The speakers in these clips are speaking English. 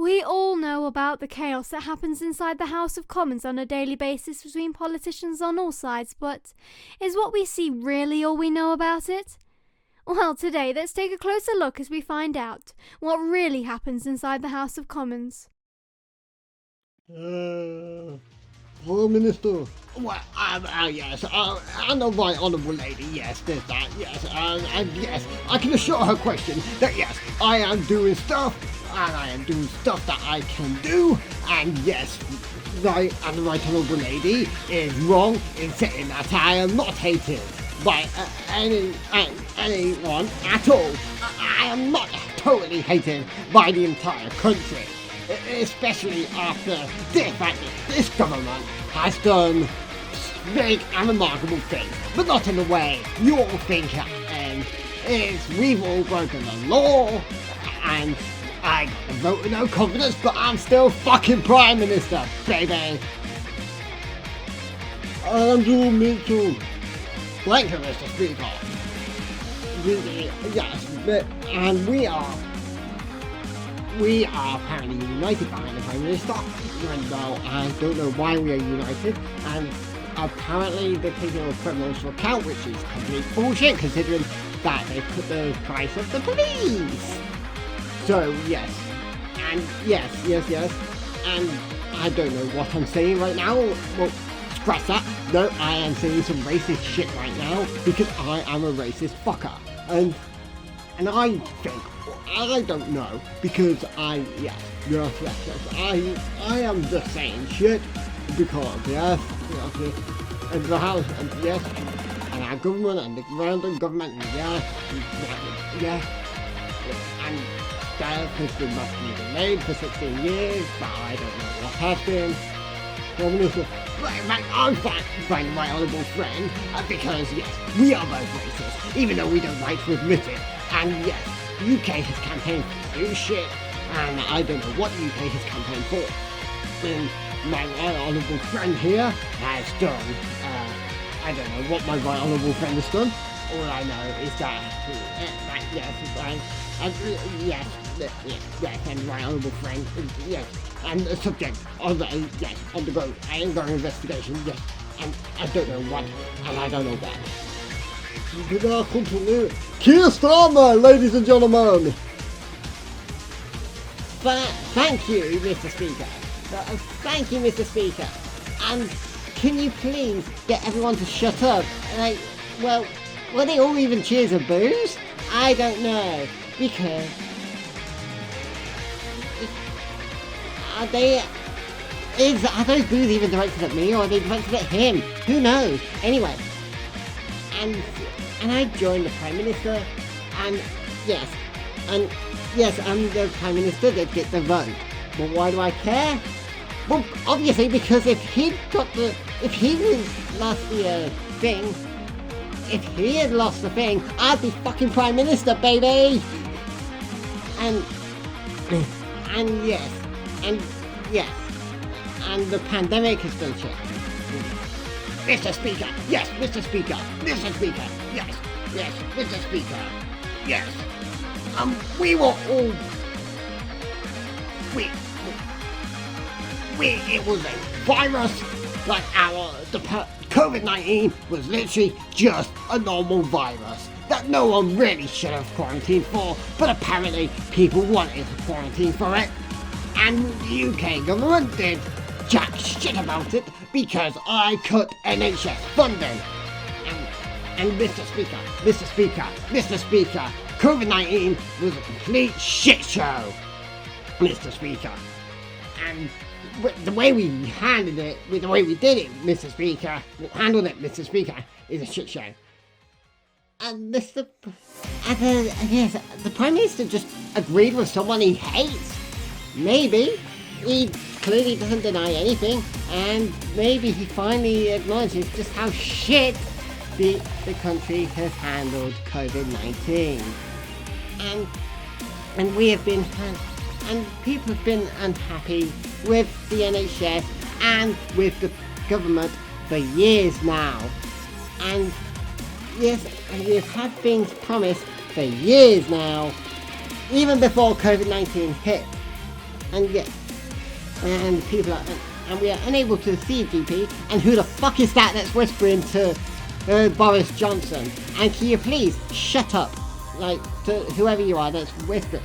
We all know about the chaos that happens inside the House of Commons on a daily basis between politicians on all sides, but is what we see really all we know about it? Well, today let's take a closer look as we find out what really happens inside the House of Commons. Hello, Minister. Well, yes, and the right honourable lady, yes, there's that, yes, and yes, I can assure her question that yes, I am doing stuff, and I am doing stuff that I can do, and yes, right, and the right honourable lady is wrong in saying that I am not hated by anyone at all. I am not totally hated by the entire country. Especially after the fact that this government has done big and remarkable things, but not in the way you all think. And we've all broken the law, and I voted no confidence, but I'm still fucking Prime Minister, baby. Andrew Mitchell. Thank you, Mr. Speaker. Yes, and we are apparently united behind the Prime Minister, even though I don't know why we are united, and apparently they're taking all criminals to account, which is complete bullshit considering that they put the price of the police. So yes, and yes, and I don't know what I'm saying right now. Well, scratch that. No, I am saying some racist shit right now because I am a racist fucker, and I think, I don't know, because I am just saying shit because yes, and the House, and yes, and our government and the random government, and and that has been must be made for 16 years, but I don't know what has been. Right, I'm fine, my honourable friend, because yes, we are both racist, even though we don't like to admit it, and yes, UK has campaigned for new shit, and I don't know what UK has campaigned for. And my right honourable friend here has done, I don't know what my right honourable friend has done. All I know is that, yes, and my honourable friend, yes, and the subject of the, yes, undergo an ongoing investigation, yes, and I don't know what, and I don't know what. Good afternoon. Kier Starmer, ladies and gentlemen. Thank you, Mr. Speaker. Thank you, Mr. Speaker. And can you please get everyone to shut up? Like, well, were they all even cheers of booze? I don't know, because are those boos even directed at me, or are they directed at him? Who knows? Anyway, and I joined the Prime Minister, and yes, I'm the Prime Minister that gets the vote. But why do I care? Well, obviously because if he was lost the thing, if he had lost the thing, I'd be fucking Prime Minister, baby. And the pandemic has been checked. Mr. Speaker, yes, Mr. Speaker, Mr. Speaker, yes, Mr. Speaker, yes. We were all, it was a virus, like the COVID-19 was literally just a normal virus that no one really should have quarantined for, but apparently people wanted to quarantine for it, and the UK government did jack shit about it because I cut NHS funding. And Mr. Speaker, COVID-19 was a complete shit show, Mr. Speaker. And the way we handled it, with the way we did it, Mr. Speaker, is a shit show. And the Prime Minister just agreed with someone he hates. Maybe. He clearly doesn't deny anything, and maybe he finally acknowledges just how shit the country has handled COVID-19. And we have been, and people have been unhappy with the NHS and with the government for years now. And yes, we've had things promised for years now, even before COVID-19 hit. and yeah, and people are, and we are unable to see DP. And who the fuck is that that's whispering to Boris Johnson? And can you please shut up, like, to whoever you are that's whispering?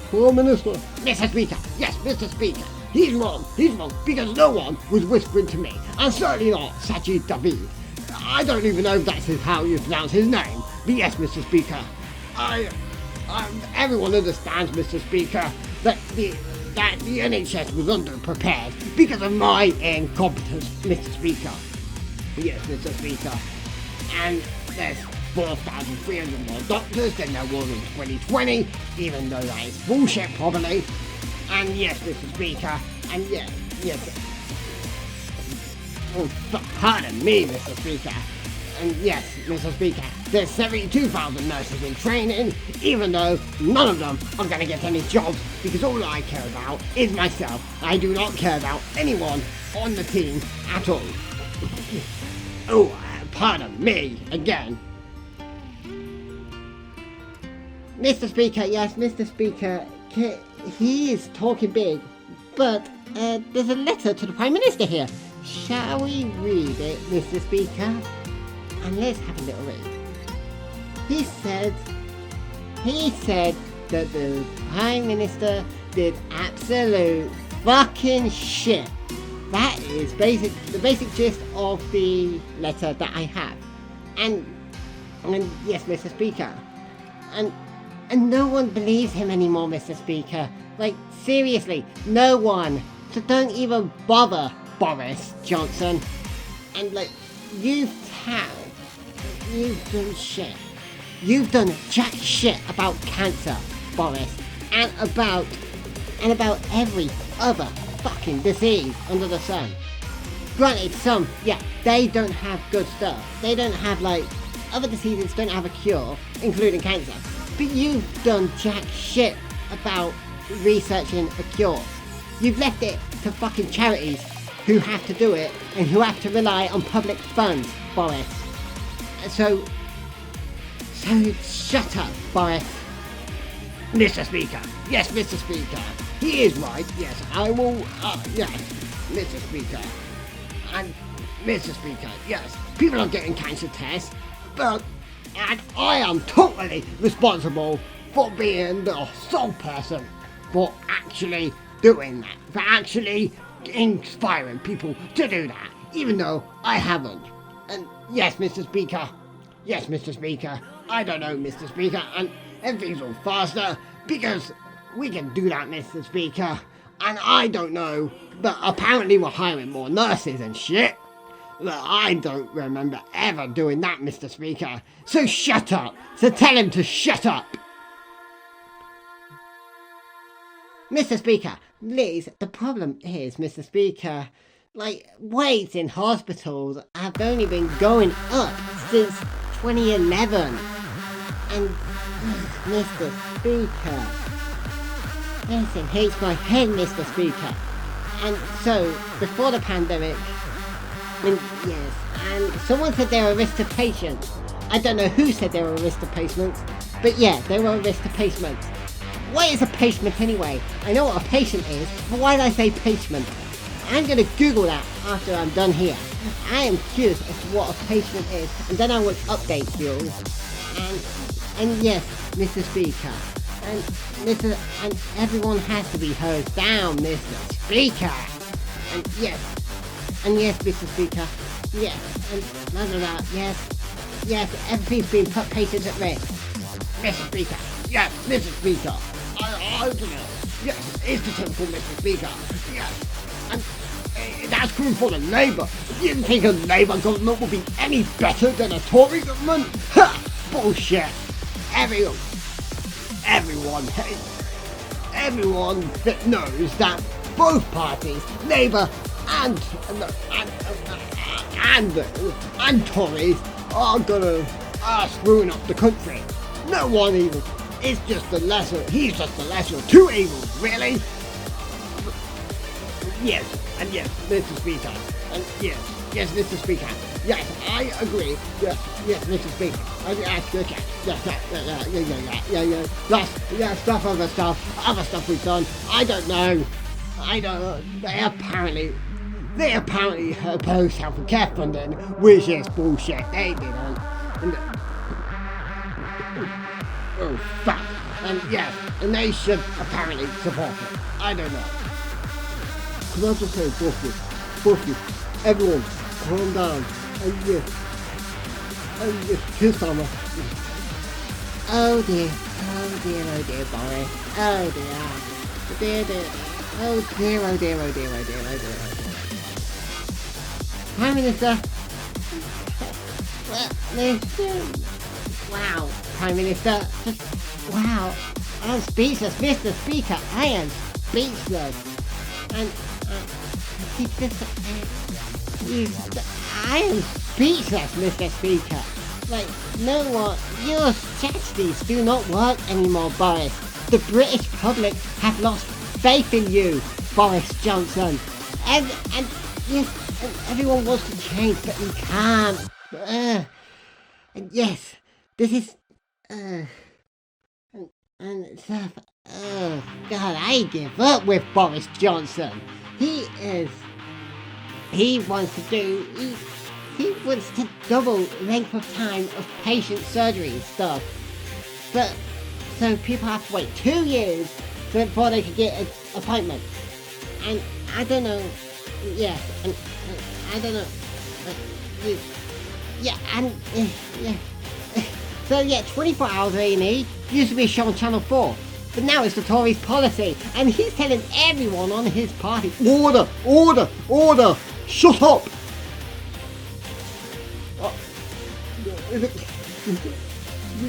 Prime Minister, Mr. Speaker, yes, Mr. Speaker, he's wrong, because no one was whispering to me, and certainly not Sajid David. I don't even know if that's how you pronounce his name, but yes, Mr. Speaker, everyone understands, Mr. Speaker, that the NHS was underprepared because of my incompetence, Mr. Speaker. Yes, Mr. Speaker, and there's 4,300 more doctors than there was in 2020, even though that is bullshit probably. And yes, Mr. Speaker, and yes. Oh, pardon me, Mr. Speaker. And yes, Mr. Speaker, there's 72,000 nurses in training, even though none of them are going to get any jobs, because all I care about is myself. I do not care about anyone on the team at all. Oh, pardon me again. Mr. Speaker, yes, Mr. Speaker, he is talking big, but there's a letter to the Prime Minister here. Shall we read it, Mr. Speaker? And let's have a little read. He said that the Prime Minister did absolute fucking shit. That is the basic gist of the letter that I have. And yes, Mr. Speaker. And no one believes him anymore, Mr. Speaker. Like, seriously, no one. So don't even bother, Boris Johnson. And like, you've done shit. You've done jack shit about cancer, Boris. And about every other fucking disease under the sun. Granted, some, yeah, they don't have good stuff. They don't have, like, other diseases don't have a cure, including cancer. But you've done jack shit about researching a cure. You've left it to fucking charities who have to do it and who have to rely on public funds, Boris. So shut up, Boris. Mr. Speaker. Yes, Mr. Speaker. He is right. Yes, I will. Yes, Mr. Speaker. And Mr. Speaker, yes, people are getting cancer tests, but I am totally responsible for being the sole person for actually doing that, for actually inspiring people to do that, even though I haven't. And yes, Mr. Speaker, I don't know, Mr. Speaker, and everything's all faster because we can do that, Mr. Speaker, and I don't know, but apparently we're hiring more nurses and shit. Look, I don't remember ever doing that, Mr. Speaker. So shut up. So tell him to shut up. Mr. Speaker, please, the problem is, Mr. Speaker, like, waits in hospitals have only been going up since 2011. And, Mr. Speaker, everything hates my head, Mr. Speaker. And so, before the pandemic, yes, and someone said they were a risk to patients. I don't know who said they were a risk to patients, but yeah, they were a risk to patients. What is a patient anyway? I know what a patient is, but why did I say patient? I'm gonna Google that after I'm done here. I am curious as to what a patient is, and then I will update you. And yes, Mr. Speaker, and everyone has to be heard down, Mr. Speaker. And yes, Mr. Speaker, yes, and blah blah blah, yes, everything's been put patients at risk. Mr. Speaker, yes, Mr. Speaker, I don't know, yes, it's the temple, Mr. Speaker, yes, and that's coming from the Labour. You didn't think a Labour government would be any better than a Tory government? Ha! Bullshit! Everyone that knows that both parties, Labour and Tories, are screwing up the country. No one evil. He's just the lesser of two evils, really. Yes, Mr. Speaker. And yes, Mr. Speaker. Yes, I agree. Yes, Mr. Speaker. Yes, okay. Yeah. That's stuff, other stuff we've done. I don't know. They apparently opposed health and care funding, which is bullshit. They didn't. Oh, fuck. And they should apparently support it. I don't know. Can I just say, Buffy, everyone, calm down. And yes, kiss Summer. Oh dear, Boris. Oh dear. Prime Minister. Wow, Prime Minister. Wow, I'm speechless, Mr. Speaker. I am speechless. And I am speechless, Mr. Speaker. Like, no what? Your strategies do not work anymore, Boris. The British public have lost faith in you, Boris Johnson. And yes, and everyone wants to change, but you can't. And yes, this is and stuff. Oh God, I give up with Boris Johnson. He wants to double length of time of patient surgery and stuff. But so people have to wait 2 years before they can get an appointment. And I don't know. Yeah, and I don't know. So yeah, 24 hours A&E used to be a show on Channel 4. But now it's the Tory's policy, and he's telling everyone on his party, order, shut up!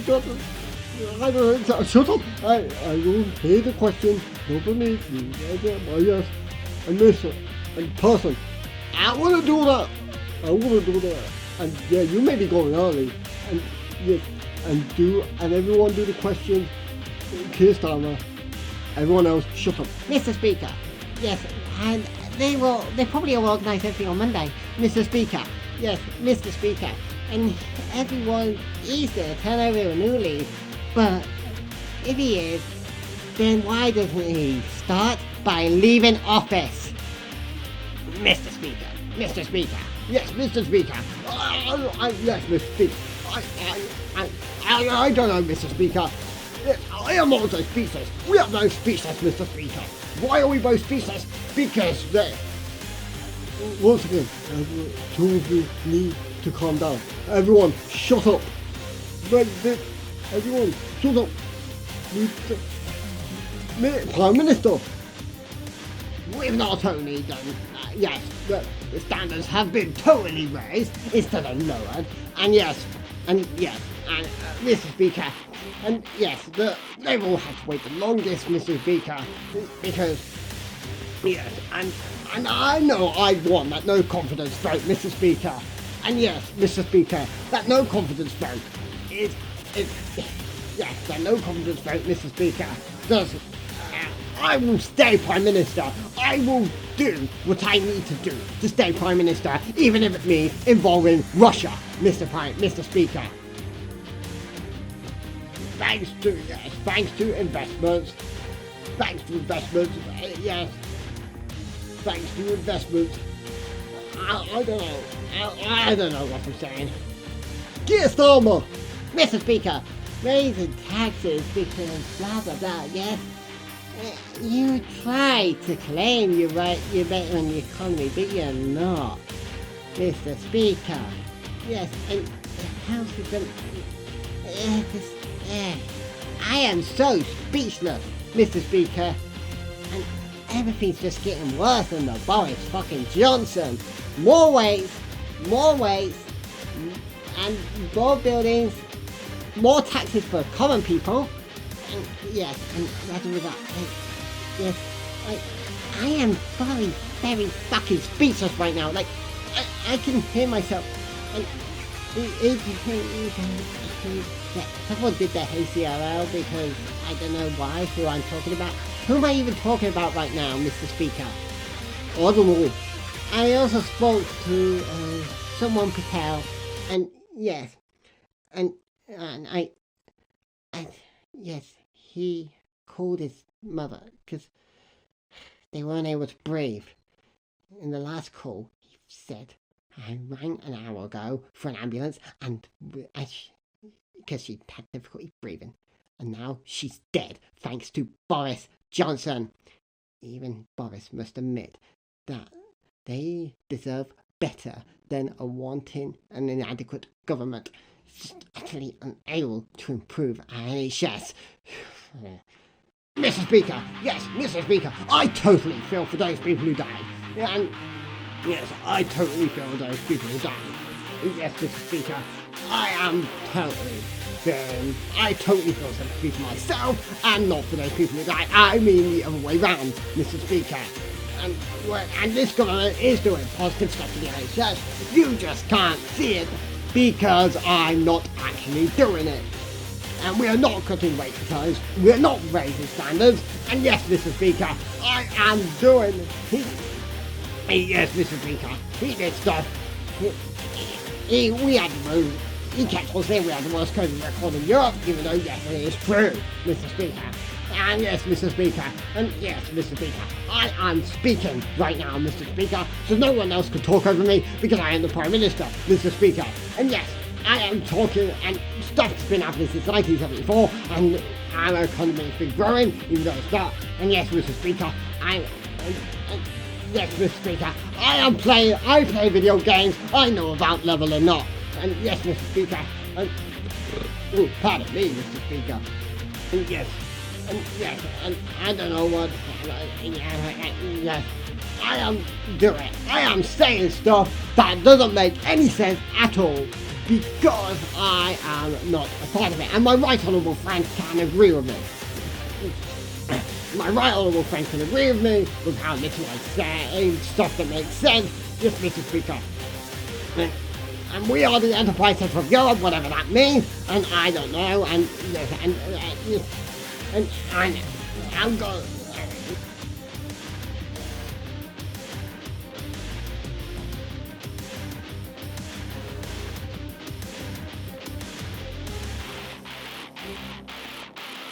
Shut up! I will hear the question, not for me, yes, and listen, and person. I want to do that, and yeah, you may be going early, and yes, and everyone do the question. Keir Starmer, everyone else, shut up. Mr. Speaker, yes, and they probably will organise everything on Monday. Mr. Speaker, yes, Mr. Speaker, and everyone is there to turn over a new leaf, but if he is, then why doesn't he start by leaving office? Mr. Speaker, yes, Mr. Speaker, yes, Mr. Speaker, I don't know, Mr. Speaker. I am also speechless. We are both speechless, Mr. Speaker. Why are we both speechless? Because once again, two of you need to calm down. Everyone, shut up. Everyone, shut up. Prime Minister. We've not only done, yes, the standards have been totally raised instead of lowered, and Mr. Speaker, and yes, they will have to wait the longest, Mr. Speaker, because, yes, and I know I won that no confidence vote, Mr. Speaker, and yes, Mr. Speaker, that no confidence vote is yes, that no confidence vote, Mr. Speaker, does. I will stay Prime Minister. I will do what I need to do to stay Prime Minister, even if it means involving Russia, Mr. Speaker. Thanks to investments, yes, thanks to investments. I don't know what I'm saying. Keir Starmer, Mr. Speaker, raising taxes because blah blah blah. Yes, you try to claim you're better on the economy, but you're not, Mr. Speaker. Yes, and the House is going. I am so speechless, Mr. Speaker, and everything's just getting worse than the Boris fucking Johnson. More waits, and more buildings, more taxes for common people, and yes, and as a result, yes, I am very, very fucking speechless right now. Like, I can hear myself, and someone did the HCRL because I don't know who I'm talking about. Who am I even talking about right now, Mr. Speaker? I don't know. I also spoke to someone Patel, and yes, and I yes, he called his mother because they weren't able to breathe. In the last call, he said, I rang an hour ago for an ambulance and because she had difficulty breathing, and now she's dead thanks to Boris Johnson. Even Boris must admit that they deserve better than a wanting and inadequate government, utterly unable to improve our NHS. Mr. Speaker, yes, Mr. Speaker, I totally feel for those people who died. And yes, I totally feel for those people who died. Yes, Mr. Speaker, I am totally feeling, I totally feel sympathy for myself and not for those people who died. I mean the other way round, Mr. Speaker. And this government is doing positive stuff for the NHS. You just can't see it because I'm not actually doing it. And we are not cutting rate because we are not raising standards. And yes, Mr. Speaker, I am doing it. Yes, Mr. Speaker, he did stuff. We had the most. He kept on saying we had the worst COVID record in Europe, even though yes, it is true, Mr. Speaker. And yes, Mr. Speaker, and yes, Mr. Speaker, I am speaking right now, Mr. Speaker, so no one else can talk over me because I am the Prime Minister, Mr. Speaker. And yes, I am talking, and stuff's been happening since 1974, and our economy has been growing, even though it's not. And yes, Mr. Speaker, yes, Mr. Speaker, I play video games, I know about level or not. And yes, Mr. Speaker, pardon me, Mr. Speaker, and yes, and I don't know what, yes, I am doing it. I am saying stuff that doesn't make any sense at all because I am not a part of it. And my right honourable friend can agree with me. My right honourable friend can agree with me with how little I say, stuff that makes sense. Yes, Mr. Speaker. And we are the enterprise centre of Europe, whatever that means, and I don't know, and yes, and I'm going.